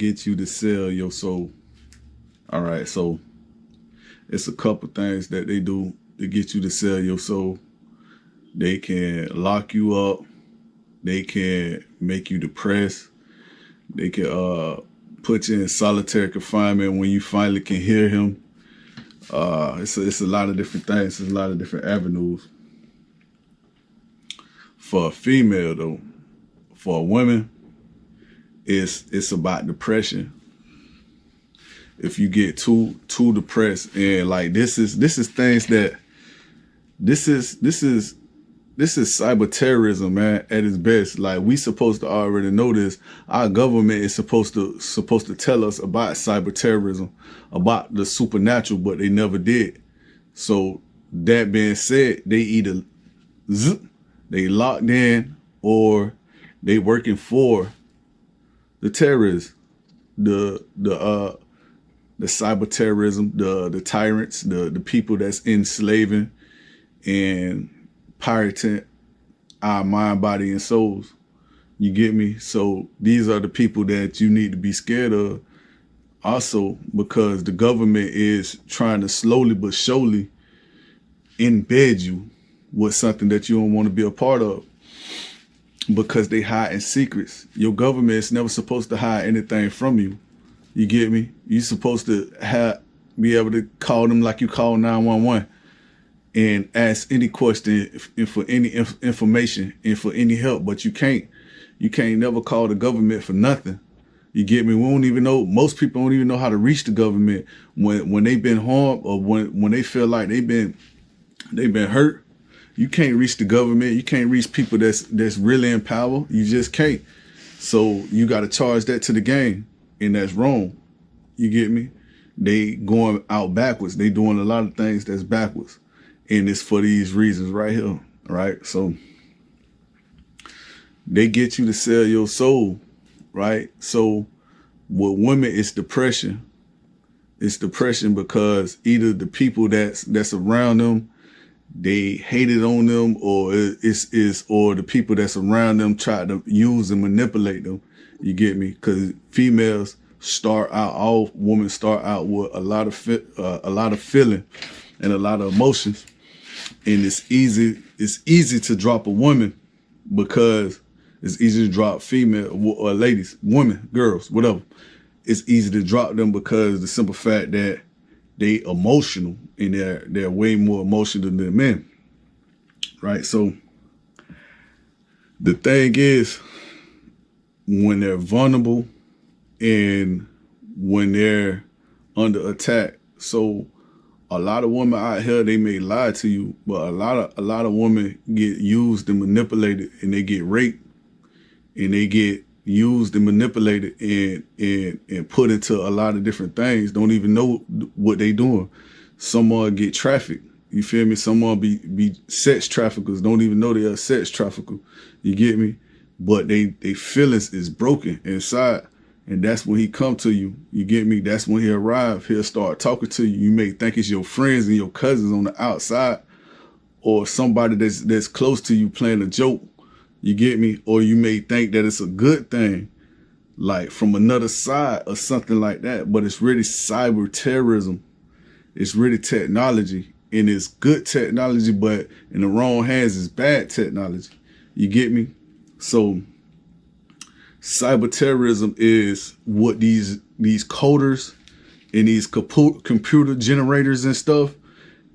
get you to sell your soul. All right, so it's a couple things that they do to get you to sell your soul. They can lock you up. They can make you depressed. They can put you in solitary confinement when you finally can hear him. It's a lot of different things. It's a lot of different avenues. For a female, though, for a woman, it's about depression. If you get too depressed, and like this is things that this is cyber terrorism, man, at its best. Like, we supposed to already know this. Our government is supposed to tell us about cyber terrorism, about the supernatural, but they never did. So that being said, they either they locked in or they working for the terrorists, the cyber terrorism, the tyrants, the people that's enslaving and pirating our mind, body, and souls. You get me? So these are the people that you need to be scared of. Also, because the government is trying to slowly but surely embed you with something that you don't want to be a part of, because they hide in secrets. Your government is never supposed to hide anything from you. You get me? You're supposed to be able to call them like you call 911 and ask any question and for any information and for any help, but you can't never call the government for nothing. You get me? We don't even know, most people don't even know how to reach the government when they've been harmed, or when they feel like they've been hurt. You can't reach the government. You can't reach people that's really in power. You just can't. So you got to charge that to the game, and that's wrong. You get me? They going out backwards. They doing a lot of things that's backwards, and it's for these reasons right here, right? So they get you to sell your soul, right? So with women, it's depression. It's depression because either the people that's around them, they hated on them, or or the people that's around them try to use and manipulate them. You get me? Because females start out, all women start out with a lot of feeling and a lot of emotions, and it's easy to drop a woman because it's easy to drop female or ladies, women, girls, whatever. It's easy to drop them because the simple fact that they emotional, and they're way more emotional than men, right? So the thing is, when they're vulnerable and when they're under attack, so a lot of women out here, they may lie to you, but a lot of women get used and manipulated, and they get raped, and they get used and manipulated and put into a lot of different things. Don't even know what they doing. Someone get trafficked. You feel me? Someone be sex traffickers. Don't even know they are sex trafficker. You get me? But they feelings is broken inside. And that's when he come to you. You get me? That's when he arrive. He'll start talking to you. You may think it's your friends and your cousins on the outside, or somebody that's close to you playing a joke. You get me? Or you may think that it's a good thing, like from another side or something like that. But it's really cyber terrorism. It's really technology, and it's good technology, but in the wrong hands, it's bad technology. You get me? So cyber terrorism is what these coders and these computer generators and stuff,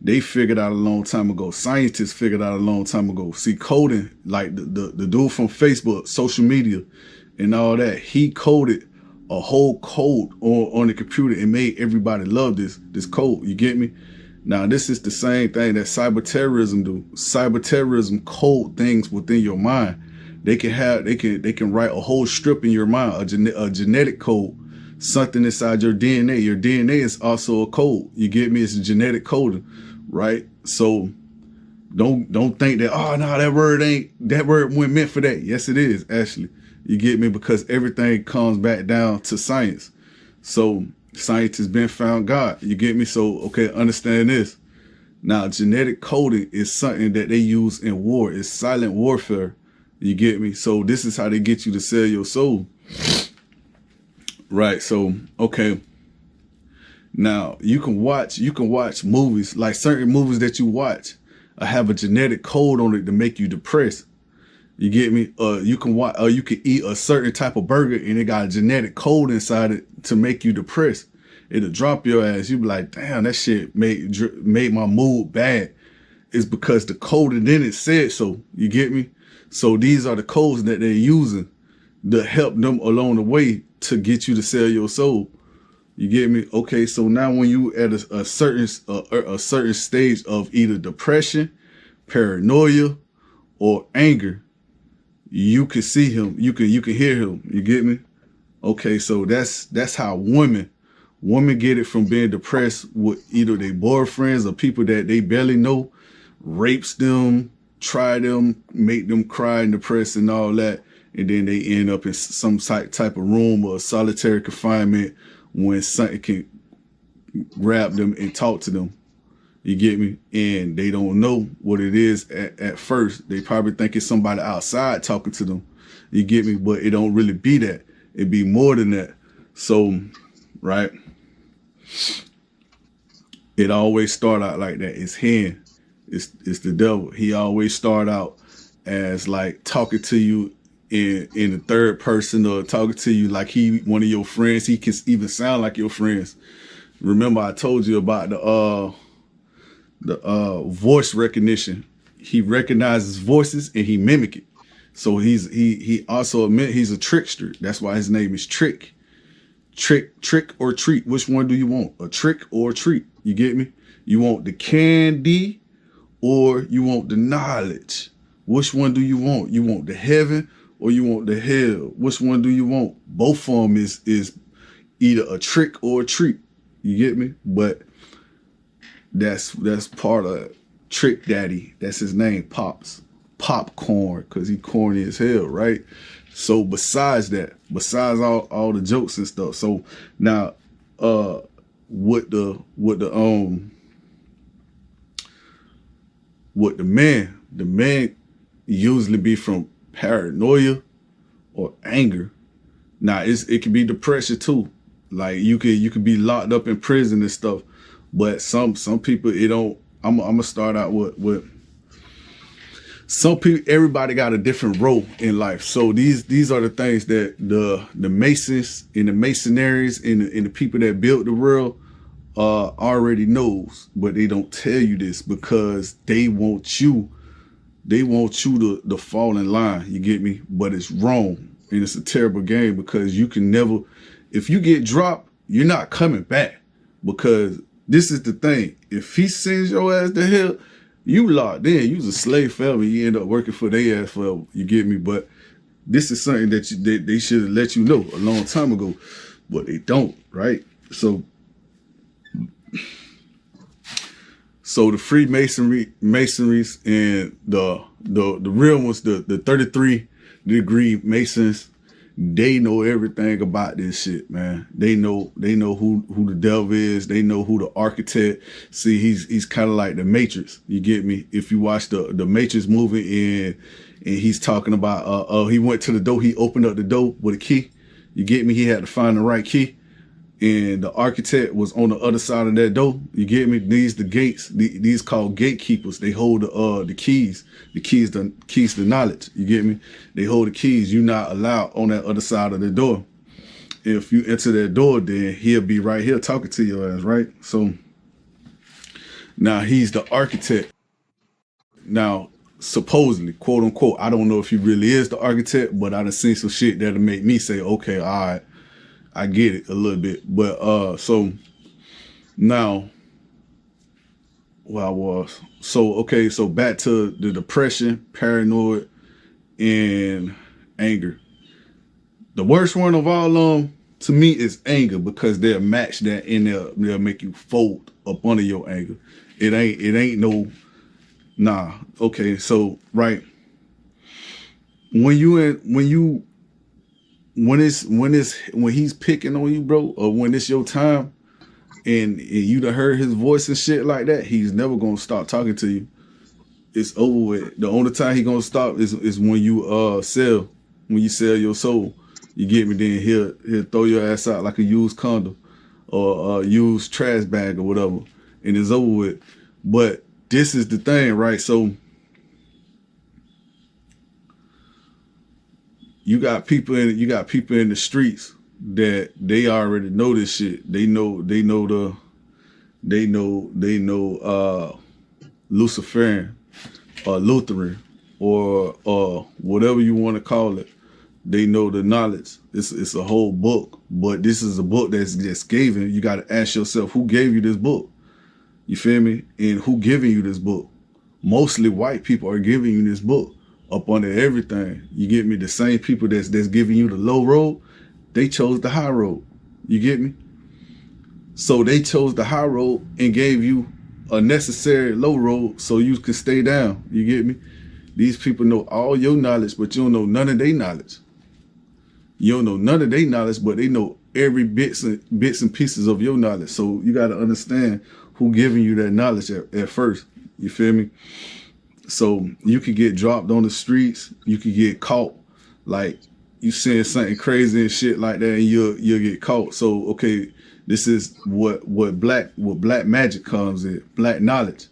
they figured out a long time ago. Scientists figured out a long time ago. See, coding, like the dude from Facebook, social media, and all that, he coded a whole code on the computer and made everybody love this code. You get me? Now, this is the same thing that cyber terrorism do. Cyber terrorism code things within your mind. They can write a whole strip in your mind, a genetic code, something inside your DNA. Your DNA is also a code. You get me? It's a genetic coding, right? So don't think that, oh no, that word wasn't meant for that. Yes, it is, actually. You get me? Because everything comes back down to science. So science has been found God. You get me? So, okay, understand this. Now, genetic coding is something that they use in war. It's silent warfare. You get me? So this is how they get you to sell your soul, Right. So okay. Now you can watch movies, like certain movies that you watch have a genetic code on it to make you depressed. You get me? You can watch, you can eat a certain type of burger and it got a genetic code inside it to make you depressed. It'll drop your ass. You be like, damn, that shit made my mood bad. It's because the code in it said so. You get me? So these are the codes that they're using to help them along the way to get you to sell your soul. You get me? Okay, so now when you at a certain stage of either depression, paranoia, or anger, you can see him. You can hear him. You get me? Okay, so that's how women get it from being depressed with either their boyfriends or people that they barely know, rapes them, try them, make them cry and depressed and all that, and then they end up in some type of room or solitary confinement when something can grab them and talk to them. You get me? And they don't know what it is at first. They probably think it's somebody outside talking to them. You get me? But it don't really be that. It be more than that. So, right? It always start out like that. It's him. It's the devil. He always start out as like talking to you in the third person, or talking to you like he one of your friends. He can even sound like your friends. Remember I told you about the voice recognition. He recognizes voices and he mimic it. So he also he's a trickster. That's why his name is Trick. Trick or treat. Which one do you want? A trick or a treat? You get me? You want the candy or you want the knowledge? Which one do you want? You want the heaven or you want the hell? Which one do you want? Both of them is either a trick or a treat. You get me? But that's part of Trick Daddy. That's his name, Pops. Popcorn, because he corny as hell, right? So besides all the jokes and stuff. So now with the man usually be from paranoia or anger. Now it can be depression too. Like you could be locked up in prison and stuff. But some people, it don't. I'm gonna start out with some people. Everybody got a different role in life. So these are the things that the Masons and the Masonaries and the people that built the world already knows, but they don't tell you this because they want you to fall in line. You get me? But it's wrong, and it's a terrible game because you can never. If you get dropped, you're not coming back, because this is the thing. If he sends your ass to hell, you locked in. You's a slave forever. You end up working for their ass forever. You get me? But this is something that they should have let you know a long time ago, but they don't, right? So the Freemasonries and the real ones, the 33-degree Masons, they know everything about this shit, man. They know who the devil is. They know who the architect. See, he's kind of like the Matrix. You get me? If you watch the Matrix movie and he's talking about he went to the door, he opened up the door with a key. You get me? He had to find the right key. And the architect was on the other side of that door. You get me? These the gates. These called gatekeepers. They hold the keys. The keys to knowledge. You get me? They hold the keys. You're not allowed on that other side of the door. If you enter that door, then he'll be right here talking to your ass, right? So now he's the architect. Now, supposedly, quote unquote, I don't know if he really is the architect, but I done seen some shit that'll make me say, okay, all right, I get it a little bit. But so now where I was. So okay, so back to the depression, paranoid, and anger. The worst one of all to me is anger, because they'll match that and they'll make you fold up under your anger. It ain't no nah. Okay, so right. When he's picking on you, bro, or when it's your time and you done heard his voice and shit like that, he's never gonna stop talking to you. It's over with. The only time he gonna stop is when you sell your soul. You get me? Then he'll throw your ass out like a used condom or a used trash bag or whatever, and it's over with. But this is the thing, right? So you got people in the streets that they already know this shit. They know Luciferian or Lutheran or whatever you want to call it. They know the knowledge. It's a whole book, but this is a book that's just given. You got to ask yourself, who gave you this book? You feel me? And who giving you this book? Mostly white people are giving you this book up under everything. You get me? The same people that's giving you the low road, they chose the high road. You get me? So they chose the high road and gave you a necessary low road so you can stay down. You get me? These people know all your knowledge, but you don't know none of their knowledge. You don't know none of their knowledge, but they know every bits and pieces of your knowledge. So you got to understand who giving you that knowledge at first. You feel me? So you could get dropped on the streets. You could get caught. Like you saying something crazy and shit like that, and you'll get caught. So, okay, this is what black magic comes in. Black knowledge.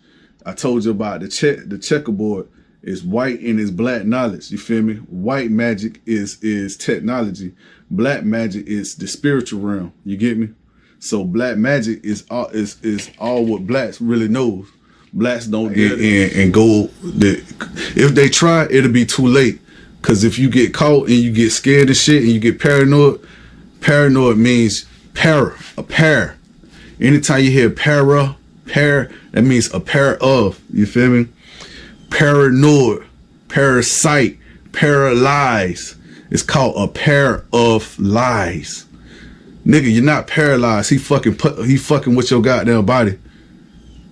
I told you about the checkerboard. It's white and it's black knowledge. You feel me? White magic is technology. Black magic is the spiritual realm. You get me? So black magic is all what blacks really knows. Blacks don't get in and go. If they try, it'll be too late. Cause if you get caught and you get scared of shit and you get paranoid means a pair. Anytime you hear pair, that means a pair of. You feel me? Paranoid, parasite, paralyzed. It's called a pair of lies. Nigga, you're not paralyzed. He fucking with your goddamn body.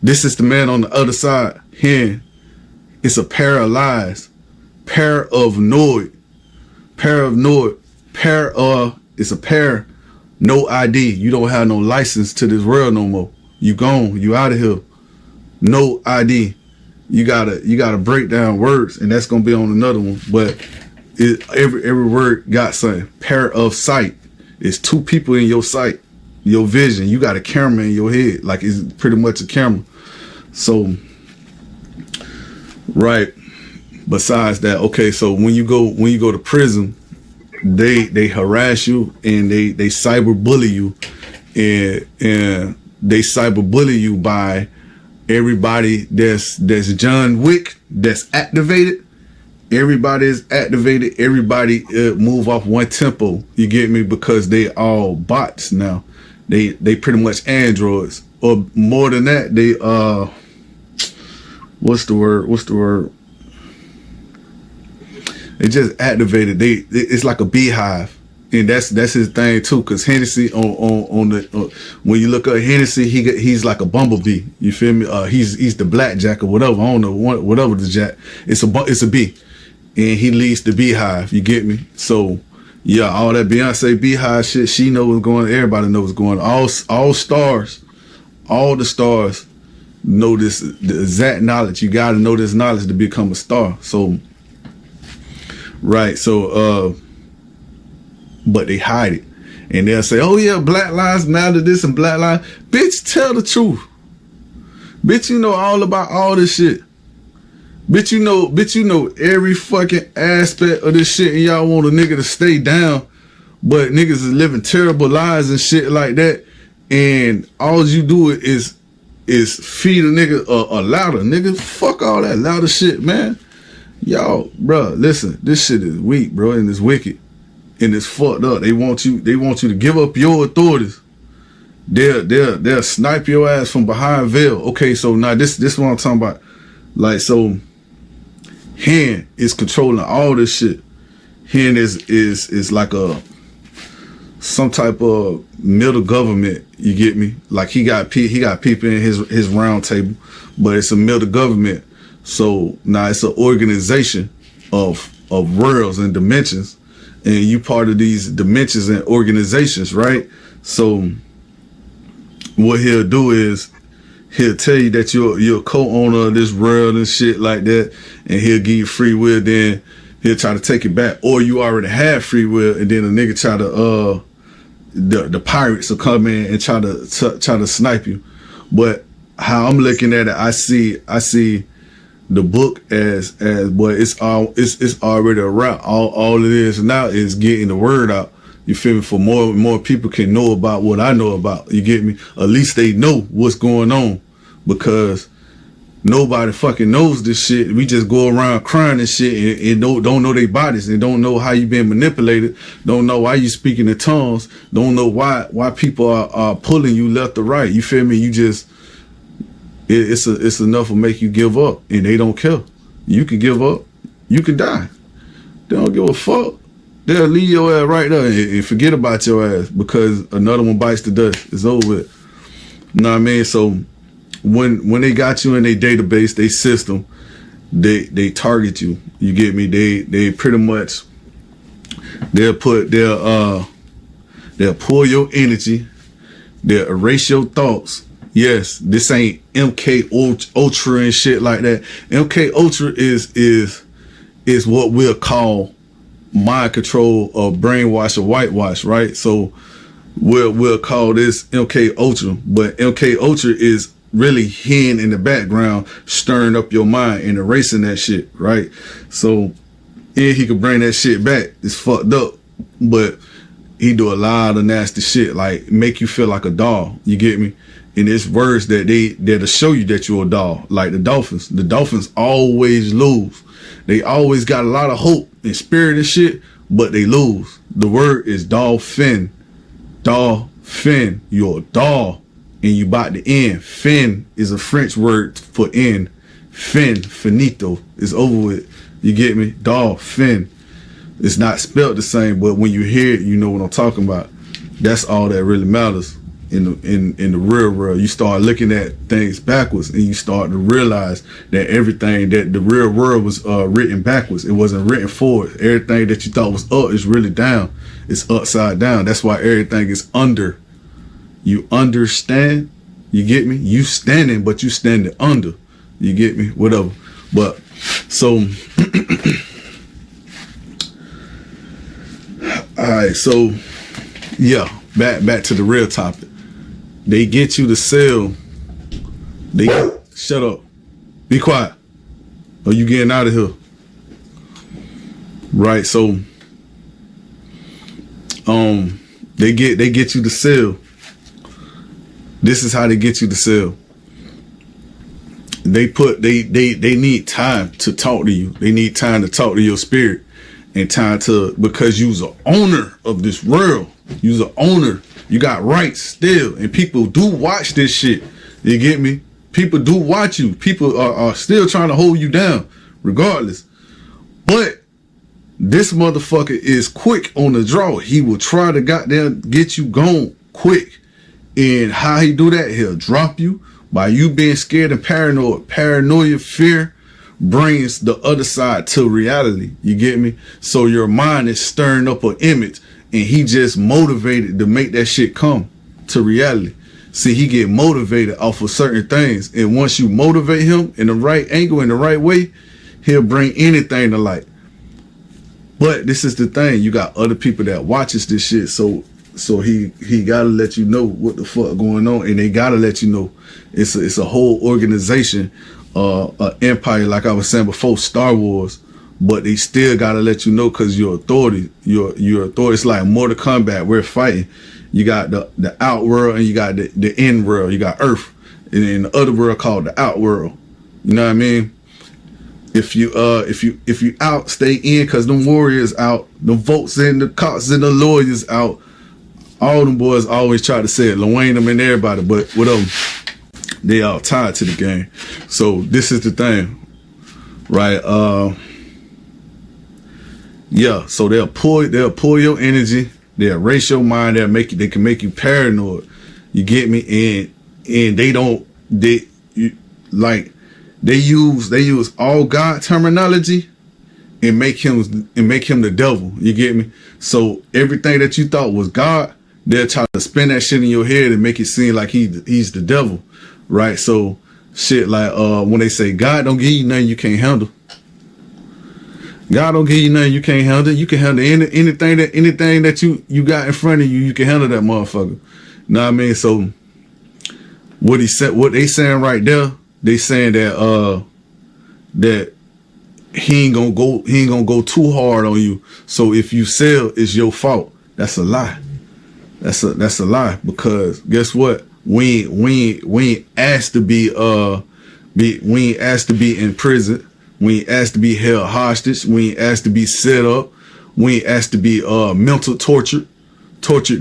This is the man on the other side. Here, it's a paralyzed. Pair of noid. It's a pair. No ID. You don't have no license to this world no more. You gone. You out of here. No ID. You gotta break down words, and that's gonna be on another one. But every word got something. Pair of sight. It's two people in your sight, your vision. You got a camera in your head, like it's pretty much a camera. So, right. Besides that, okay. So when you go to prison, they harass you and they cyberbully you, and they cyberbully you by everybody that's John Wick, that's activated. Everybody is activated. Everybody move off one tempo. You get me? Because they all bots now. They pretty much androids, or more than that. They what's the word? They just activated. It's like a beehive. And that's his thing too, cause Hennessy on the when you look at Hennessy, he's like a bumblebee. You feel me? He's the blackjack or whatever. I don't know whatever the jack. It's a bee, and he leads the beehive. You get me? So yeah, all that Beyonce beehive shit. She know what's going on. Everybody knows what's going on. All stars, all the stars know this, the exact knowledge. You got to know this knowledge to become a star. So right. So but they hide it, and they'll say, "Oh yeah, Black Lives Matter, this and Black Lives." Bitch, tell the truth. Bitch, you know all about all this shit. Bitch, you know every fucking aspect of this shit, and y'all want a nigga to stay down, but niggas is living terrible lives and shit like that, and all you do is feed a nigga a louder nigga. Fuck all that louder shit, man. Y'all, bruh, listen, this shit is weak, bro, and it's wicked. And it's fucked up. They want you to give up your authorities. They'll snipe your ass from behind veil. Okay, so now this is what I'm talking about. Like, so Hen is controlling all this shit. Hen is like some type of middle government. You get me? Like he got people in his round table, but it's a middle government. So now it's an organization of worlds and dimensions. And you part of these dimensions and organizations, right? So what he'll do is he'll tell you that you're a co-owner of this world and shit like that, and he'll give you free will. Then he'll try to take it back. Or you already have free will, and then a nigga try to the pirates will come in and try to snipe you. But how I'm looking at it, I see the book as but it's already a wrap. All it is now is getting the word out. You feel me? For more people can know about what I know about. You get me? At least they know what's going on, because nobody fucking knows this shit. We just go around crying and shit and don't know their bodies, and don't know how you been manipulated, don't know why you speaking in tongues, don't know why people are pulling you left or right. You feel me? You just it's enough to make you give up, and they don't care. You can give up, you can die. They don't give a fuck. They'll leave your ass right there and forget about your ass because another one bites the dust. It's over with. You know what I mean? So when they got you in their database, their system, they target you. You get me? They pretty much they'll pull your energy, they'll erase your thoughts. Yes, this ain't MK Ultra and shit like that. MK Ultra is what we'll call mind control or brainwash or whitewash, right? So we'll call this MK Ultra, but MK Ultra is really hidden in the background, stirring up your mind and erasing that shit, right? So, and he could bring that shit back. It's fucked up, but he do a lot of nasty shit, like make you feel like a doll. You get me? And it's words that'll show you that you're a doll, like the Dolphins. The Dolphins always lose. They always got a lot of hope and spirit and shit, but they lose. The word is dolphin. Dolphin. You're a doll, and you about to end. Fin is a French word for end. Fin, finito, is over with. You get me? Dolphin. It's not spelled the same, but when you hear it, you know what I'm talking about. That's all that really matters. In the real world, you start looking at things backwards, and you start to realize that everything that the real world was written backwards. It wasn't written forward. Everything that you thought was up is really down. It's upside down. That's why everything is under. You understand? You get me? You standing, but you standing under. You get me? Whatever. But so all right, so yeah, back to the real topic. They get you to sell. Shut up. Be quiet. Or you getting out of here. Right, so they get you to sell. This is how they get you to sell. They need time to talk to you. They need time to talk to your spirit, and time to, because you's an owner of this world. You's an owner. You got rights still, and people do watch this shit. You get me? People do watch you. People are still trying to hold you down, regardless. But this motherfucker is quick on the draw. He will try to goddamn get you gone quick. And how he do that? He'll drop you by you being scared and paranoid. Paranoia, fear brings the other side to reality. You get me? So your mind is stirring up an image, and he just motivated to make that shit come to reality. See, he get motivated off of certain things. And once you motivate him in the right angle, in the right way, he'll bring anything to light. But this is the thing. You got other people that watches this shit. So he gotta let you know what the fuck going on. And they gotta let you know it's a whole organization, empire, like I was saying before, Star Wars. But they still gotta let you know, because your authority, your authority. It's like Mortal Kombat. We're fighting. You got the out world, and you got the in world. You got Earth, and then the other world called the out world. You know what I mean? If you out, stay in, because them warriors out, the votes in, the cops and the lawyers out. All them boys always try to say it, Lil Wayne them and everybody, but whatever. They all tied to the game. So this is the thing, right? Yeah, so they'll pull your energy, they'll erase your mind, they can make you paranoid. You get me? And they use all God terminology and make him the devil. You get me? So everything that you thought was God, they'll try to spin that shit in your head and make it seem like he's the devil, right? So shit like when they say God don't give you nothing you can't handle. God don't give you nothing you can't handle. You can handle anything that you got in front of you. You can handle that motherfucker. Know what I mean? So what he said, what they saying right there, they saying that that he ain't gonna go too hard on you. So if you sell, it's your fault. That's a lie. That's a lie, because guess what? We ain't asked to be we ain't asked to be in prison. We ain't asked to be held hostage. We ain't asked to be set up. We ain't asked to be mental tortured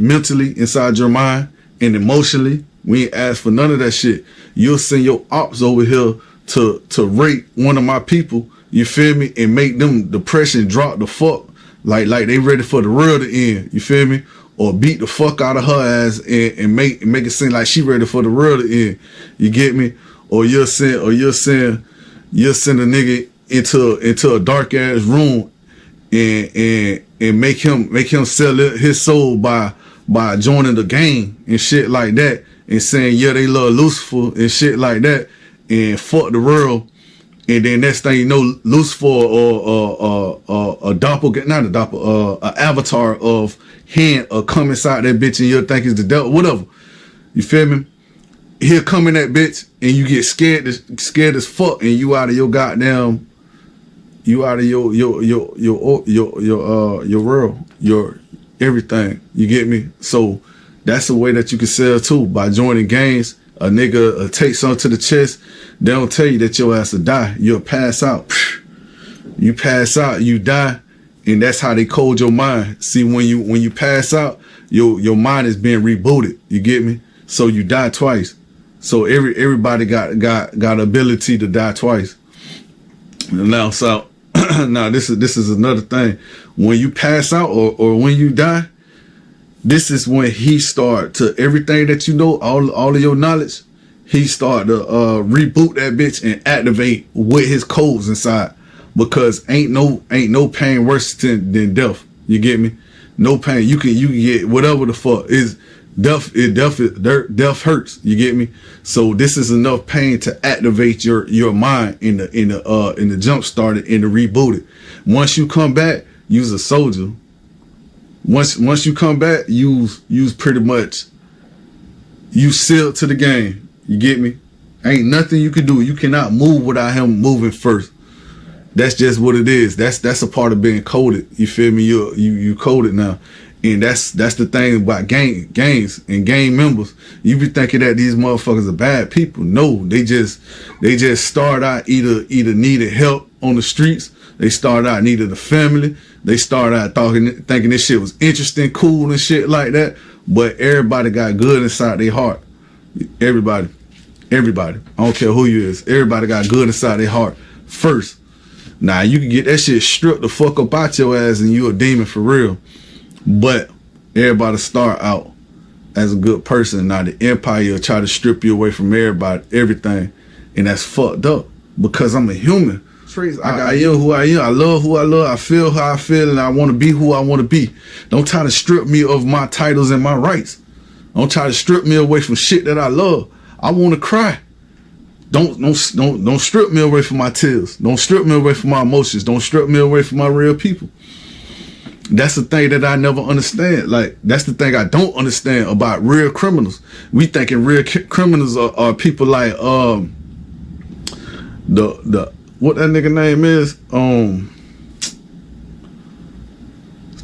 mentally inside your mind and emotionally. We ain't asked for none of that shit. You'll send your ops over here to rape one of my people, you feel me, and make them depression drop the fuck like they ready for the world to end, you feel me, or beat the fuck out of her ass and make it seem like she ready for the world to end, you get me, or you'll send a nigga into a dark ass room and make him sell his soul by joining the gang and shit like that, and saying yeah they love Lucifer and shit like that, and fuck the world. And then next thing you know, Lucifer or a doppelganger, not a doppelganger, an avatar of him come inside that bitch, and you'll think it's the devil, whatever. You feel me? He'll come in that bitch and you get scared as fuck, and you out of your goddamn, you out of your world, your everything. You get me? So that's a way that you can sell too, by joining gangs. A nigga take something to the chest, they don't tell you that your ass will die. You'll pass out. You pass out, you die, and that's how they code your mind. See, when you pass out, your mind is being rebooted. You get me? So you die twice. So everybody got ability to die twice. Now, so now this is another thing. When you pass out or when you die, this is when he start to, everything that you know, all of your knowledge, he start to reboot that bitch and activate with his codes inside, because ain't no pain worse than death. You get me? No pain. You can get whatever the fuck is death. Death hurts. You get me? So this is enough pain to activate your mind in the jump started and to reboot it. Once you come back, use a soldier. Once you come back, use pretty much, you sealed to the game. You get me? Ain't nothing you can do. You cannot move without him moving first. That's just what it is. That's a part of being coded. You feel me? You coded now. And that's the thing about gangs and gang members. You be thinking that these motherfuckers are bad people. No, they just start out either needed help on the streets. They start out needed a family. They start out thinking this shit was interesting, cool and shit like that. But everybody got good inside their heart. Everybody. I don't care who you is. Everybody got good inside their heart first. Now you can get that shit stripped the fuck up out your ass and you a demon for real. But everybody start out as a good person. Now the empire will try to strip you away from everything. And that's fucked up, because I'm a human. I am who I am. I love who I love. I feel how I feel, and I want to be who I want to be. Don't try to strip me of my titles and my rights. Don't try to strip me away from shit that I love. I want to cry. Don't strip me away from my tears. Don't strip me away from my emotions. Don't strip me away from my real people. That's the thing that I never understand. Like, that's the thing I don't understand about real criminals. We thinking real criminals are people like the what that nigga name is,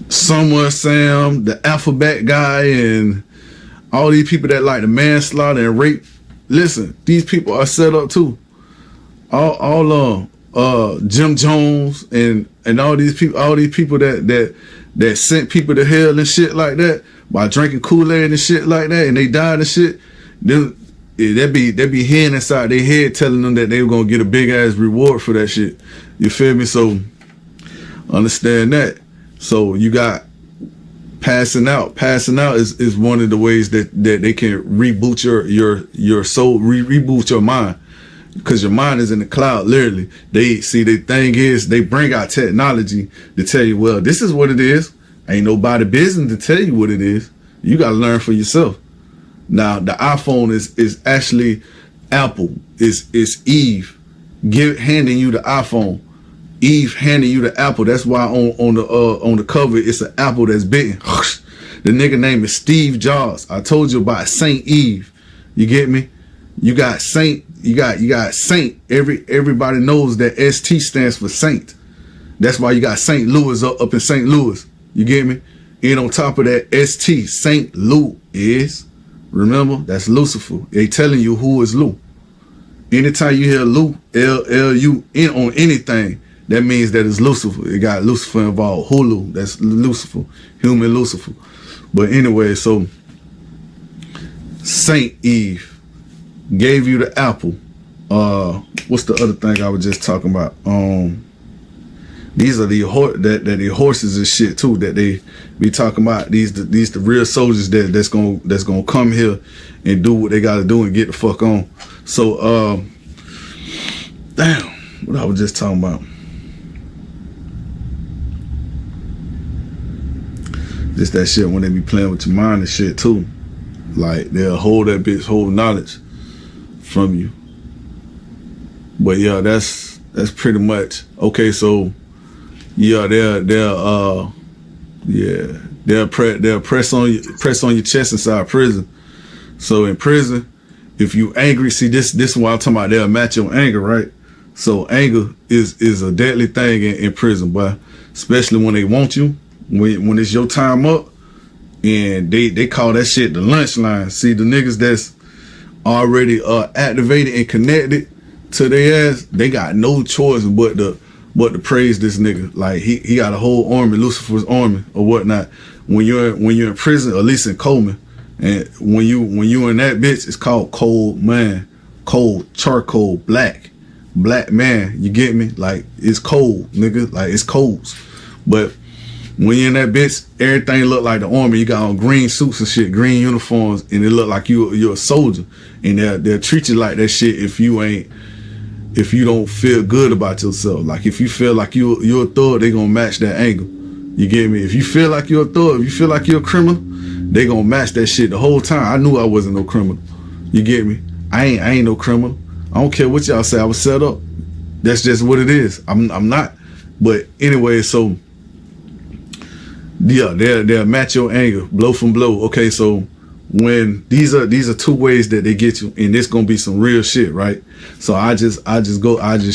Someone Sam, the Alphabet guy, and all these people that like the manslaughter and rape. Listen, these people are set up too. All Jim Jones and all these people that sent people to hell and shit like that by drinking Kool-Aid and shit like that, and they died and shit. Then that be hearing inside their head telling them that they were gonna get a big ass reward for that shit. You feel me? So understand that. So you got passing out. Passing out is one of the ways that they can reboot your soul, reboot your mind, because your mind is in the cloud. Literally, the thing is, they bring out technology to tell you, well, this is what it is. Ain't nobody business to tell you what it is. You got to learn for yourself. Now the iPhone is actually Apple, is Eve handing you the iPhone, Eve handed you the apple. That's why on the cover it's an apple that's bitten. The nigga name is Steve Jobs. I told you about Saint Eve. You get me? You got Saint. You got Saint. Everybody knows that ST stands for Saint. That's why you got St. Louis up in St. Louis. You get me? And on top of that, ST, St. Lou is, remember, that's Lucifer. They telling you who is Lou. Anytime you hear Lou, L-L-U-N on anything, that means that it's Lucifer. It got Lucifer involved. Hulu, that's Lucifer, human Lucifer. But anyway, so Saint Eve gave you the apple. What's the other thing I was just talking about? These are the horses and shit too that they be talking about. These the real soldiers that's gonna come here and do what they gotta do and get the fuck on. So damn, what I was just talking about. Just that shit when they be playing with your mind and shit too. Like they'll hold that bitch whole knowledge from you. But yeah, that's pretty much okay. So yeah, they'll press on your chest inside prison. So in prison, if you angry, see this is why I'm talking about. They'll match your anger, right? So anger is a deadly thing in prison, but especially when they want you, when it's your time up, and they call that shit the lunch line. See the niggas that's already activated and connected to their ass, they got no choice but to praise this nigga. Like he got a whole army, Lucifer's army or whatnot. When you're in prison, at least in Coleman, and when you in that bitch, it's called cold man, cold, charcoal, black man. You get me? Like it's cold, nigga. Like it's coals. But when you're in that bitch, everything look like the army. You got on green suits and shit, green uniforms, and it look like you're a soldier. And they'll treat you like that shit if you don't feel good about yourself. Like if you feel like you're a thug, they gonna match that angle. You get me? If you feel like you're a thug, if you feel like you're a criminal, they gonna match that shit the whole time. I knew I wasn't no criminal. You get me? I ain't no criminal. I don't care what y'all say. I was set up. That's just what it is. I'm not. But anyway, so yeah, they'll match your anger, blow from blow. Okay, so when these are two ways that they get you, and it's gonna be some real shit, right? So I just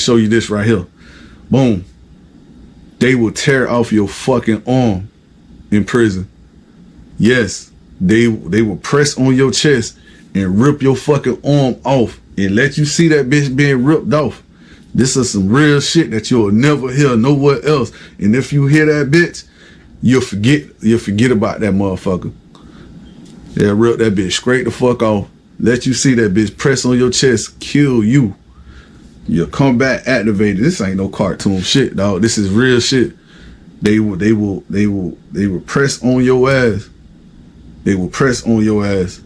show you this right here. Boom. They will tear off your fucking arm in prison. Yes, they will press on your chest and rip your fucking arm off and let you see that bitch being ripped off. This is some real shit that you'll never hear nowhere else. And if you hear that bitch, you'll forget about that motherfucker. They'll rip that bitch straight the fuck off. Let you see that bitch press on your chest, kill you. You'll come back activated. This ain't no cartoon shit, dog. This is real shit. They will press on your ass. They will press on your ass.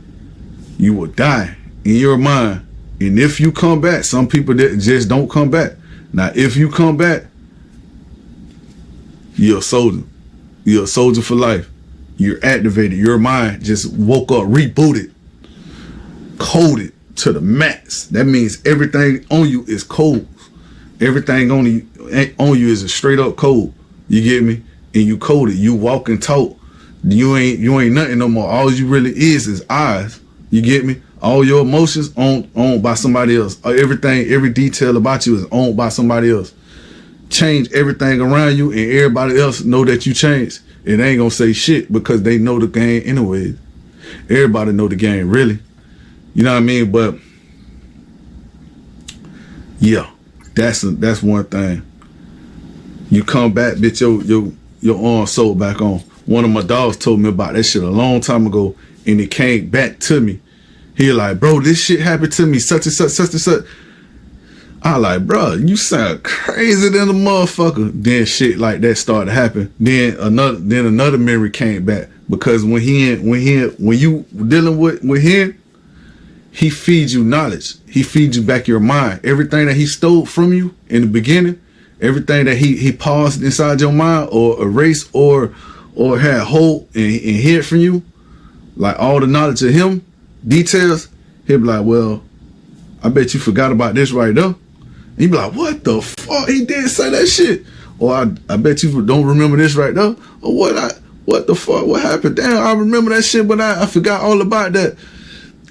You will die in your mind. And if you come back, some people that just don't come back. Now, if you come back, you're a soldier. You're a soldier for life. You're activated. Your mind just woke up, rebooted, coded to the max. That means everything on you is cold. Everything on you is a straight up code. You get me? And you coded. You walk and talk. You ain't nothing no more. All you really is eyes. You get me? All your emotions owned by somebody else. Everything, every detail about you is owned by somebody else. Change everything around you, and everybody else know that you changed. It ain't gonna say shit because they know the game anyway. Everybody know the game, really. You know what I mean? But yeah, that's one thing. You come back, bitch, your arm sewed back on. One of my dogs told me about that shit a long time ago, and it came back to me. He like, bro, this shit happened to me, such and such, such and such. I like, bro, you sound crazy than a motherfucker. Then shit like that started to happen. Then another memory came back because when you dealing with him, he feeds you knowledge. He feeds you back your mind. Everything that he stole from you in the beginning, everything that he paused inside your mind or erased or had hold and hid from you, like all the knowledge of him, details, he'll be like, well, I bet you forgot about this right there. And you be like, what the fuck? He did say that shit. Or I bet you don't remember this right now. Or what the fuck? What happened? Damn, I remember that shit, but I forgot all about that.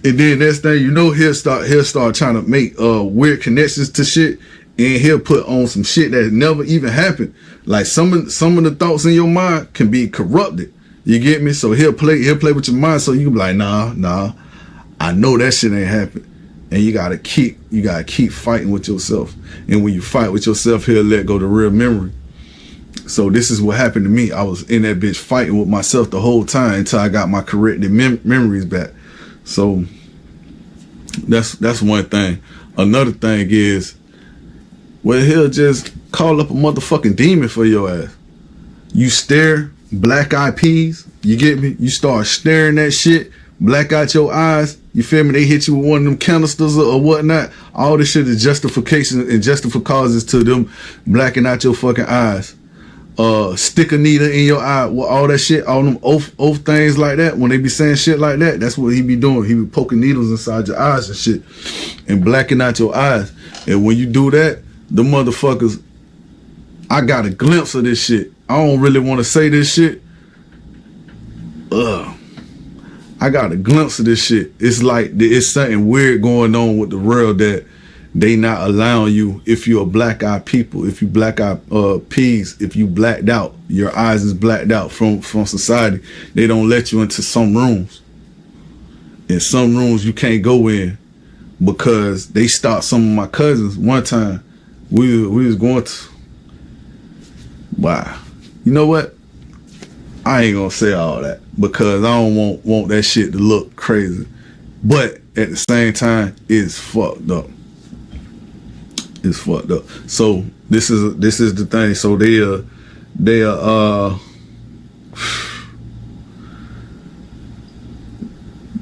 And then next thing you know, he'll start trying to make weird connections to shit, and he'll put on some shit that never even happened. Like some of the thoughts in your mind can be corrupted. You get me? So he'll play with your mind, so you can be like, nah, I know that shit ain't happened. And you gotta keep fighting with yourself. And when you fight with yourself, he'll let go the real memory. So this is what happened to me. I was in that bitch fighting with myself the whole time until I got my corrected memories back. So that's one thing. Another thing is, well, he'll just call up a motherfucking demon for your ass. You stare, black eyed peas, you get me? You start staring that shit, black out your eyes, you feel me? They hit you with one of them canisters or whatnot. All this shit is justification and justifiable causes to them blacking out your fucking eyes. Stick a needle in your eye, all that shit, all them oath things like that. When they be saying shit like that, that's what he be doing. He be poking needles inside your eyes and shit and blacking out your eyes. And when you do that, the motherfuckers, I got a glimpse of this shit. I don't really want to say this shit. I got a glimpse of this shit. It's like it's something weird going on with the world that they not allowing you. If you're a black eyed people, if you black eyed peas, if you blacked out, your eyes is blacked out from society, they don't let you into some rooms. In some rooms you can't go in because they stopped some of my cousins. One time we was going to, wow, you know what? I ain't gonna say all that because I don't want that shit to look crazy. But at the same time, it's fucked up. It's fucked up. So this is the thing. So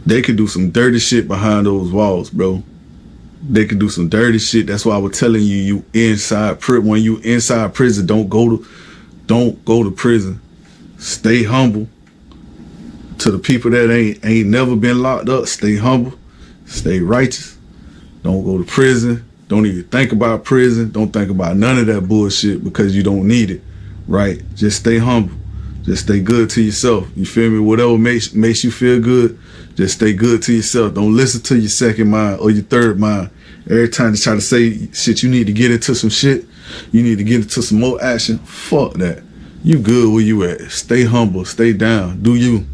they could do some dirty shit behind those walls, bro. They could do some dirty shit. That's why I was telling you inside when you inside prison, don't go to prison. Stay humble. To the people that ain't never been locked up, stay humble, stay righteous. Don't go to prison. Don't even think about prison. Don't think about none of that bullshit because you don't need it, right? Just stay humble. Just stay good to yourself. You feel me? Whatever makes you feel good, just stay good to yourself. Don't listen to your second mind or your third mind. Every time they try to say shit, you need to get into some shit. You need to get into some more action. Fuck that. You good where you at. Stay humble. Stay down. Do you.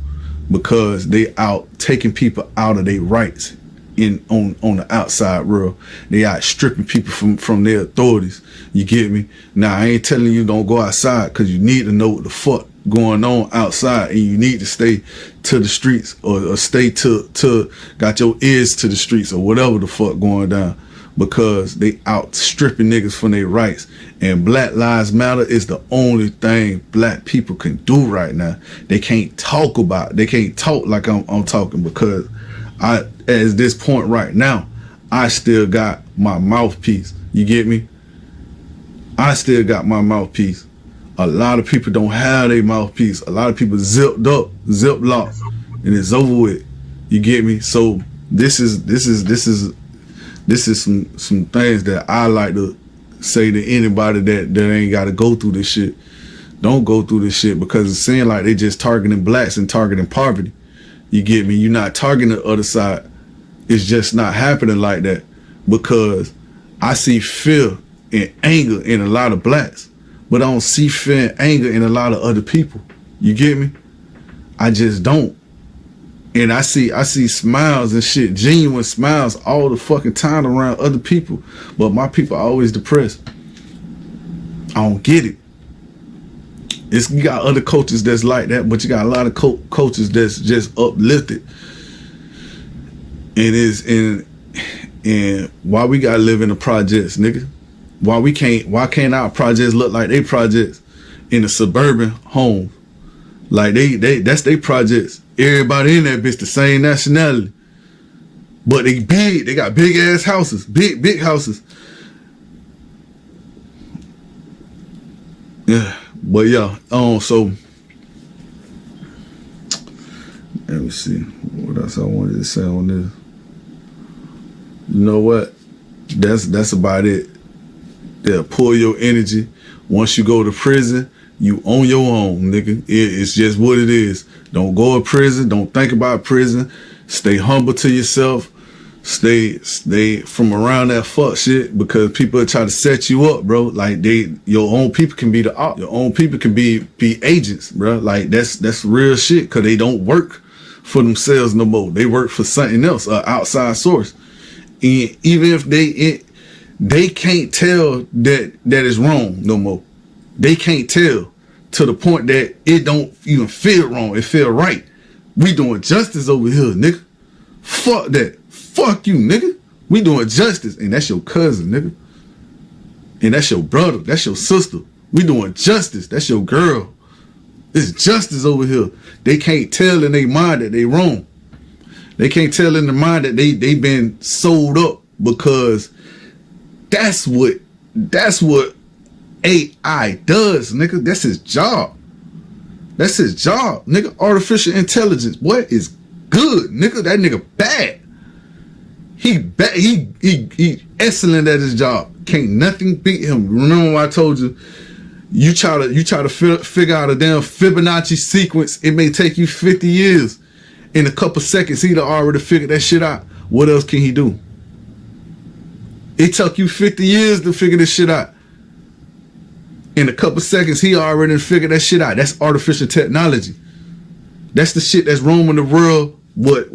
Because they out taking people out of their rights on the outside world. They out stripping people from their authorities. You get me? Now, I ain't telling you don't go outside because you need to know what the fuck going on outside, and you need to stay to the streets or stay to got your ears to the streets or whatever the fuck going down, because they out stripping niggas from their rights. And Black Lives Matter is the only thing black people can do right now. They can't talk like I'm talking, because at this point right now, I still got my mouthpiece. You get me? I still got my mouthpiece. A lot of people don't have their mouthpiece. A lot of people zipped locked, and it's over with. You get me? So this is some things that I like to say to anybody that ain't got to go through this shit. Don't go through this shit, because it seems like they just targeting blacks and targeting poverty. You get me? You're not targeting the other side. It's just not happening like that, because I see fear and anger in a lot of blacks, but I don't see fear and anger in a lot of other people. You get me? I just don't. And I see smiles and shit, genuine smiles all the fucking time around other people, but my people are always depressed. I don't get it. You got other coaches that's like that, but you got a lot of coaches that's just uplifted. And why we gotta live in the projects, nigga? Why can't our projects look like they projects in the suburban homes? Like that's they projects. Everybody in that bitch the same nationality, but they big. They got big ass houses, big houses. Yeah, but yeah. So let me see what else I wanted to say on this. You know what? That's about it. They'll pull your energy. Once you go to prison, you on your own, nigga. It's just what it is. Don't go to prison. Don't think about prison. Stay humble to yourself. Stay from around that fuck shit, because people try to set you up, bro. Like your own people can be the op. Your own people can be agents, bro. Like that's real shit, because they don't work for themselves no more. They work for something else, an outside source. And even if they can't tell that is wrong no more. They can't tell to the point that it don't even feel wrong. It feel right. We doing justice over here, nigga. Fuck that. Fuck you, nigga. We doing justice. And that's your cousin, nigga. And that's your brother. That's your sister. We doing justice. That's your girl. It's justice over here. They can't tell in their mind that they wrong. They can't tell in their mind that they been sold up, because that's what AI does, nigga. That's his job. That's his job, nigga. Artificial intelligence, what is good, nigga? That nigga bad. He excellent at his job. Can't nothing beat him. Remember what I told you? You try to figure out a damn Fibonacci sequence. It may take you 50 years. In a couple seconds, he'd already figured that shit out. What else can he do? It took you 50 years to figure this shit out. In a couple seconds, he already figured that shit out. That's artificial technology. That's the shit that's roaming the world, what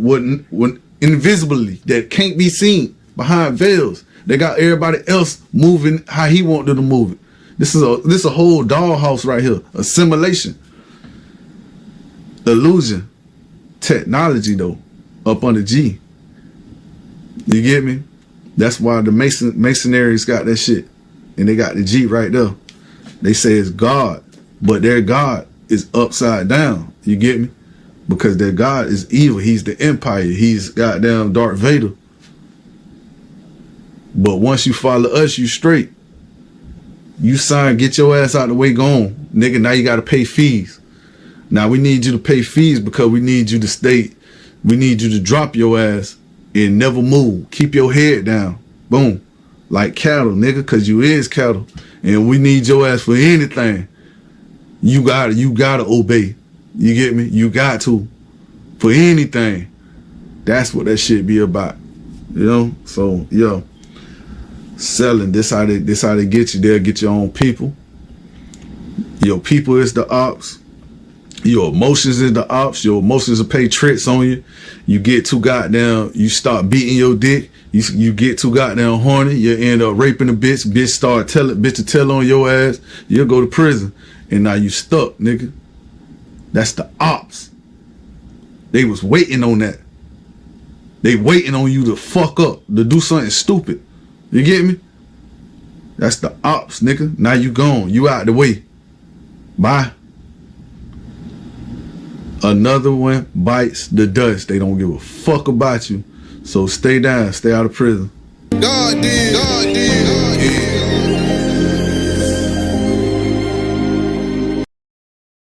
invisibly, that can't be seen behind veils. They got everybody else moving how he want them to move it. This is a whole dollhouse right here. A simulation. Illusion. Technology though. Up on the G. You get me? That's why the Masonary's got that shit. And they got the G right there. They say it's God, but their God is upside down. You get me? Because their God is evil. He's the Empire. He's goddamn Darth Vader. But once you follow us, you straight. You sign, get your ass out the way, gone. Nigga, now you got to pay fees. Now we need you to pay fees because we need you to stay. We need you to drop your ass and never move. Keep your head down. Boom. Like cattle, nigga, because you is cattle. And we need your ass for anything. You gotta obey. You get me? You got to. For anything. That's what that shit be about. You know? So, yo. Selling. This how they get you. They'll get your own people. Your people is the ops. Your emotions is the ops. Your emotions will play tricks on you. You get too goddamn, you start beating your dick. You get too goddamn horny. You end up raping a bitch. Bitch start bitch to tell on your ass. You'll go to prison. And now you stuck, nigga. That's the ops. They was waiting on that. They waiting on you to fuck up, to do something stupid. You get me? That's the ops, nigga. Now you gone. You out the way. Bye. Another one bites the dust. They don't give a fuck about you. So stay down. Stay out of prison. God did. God did.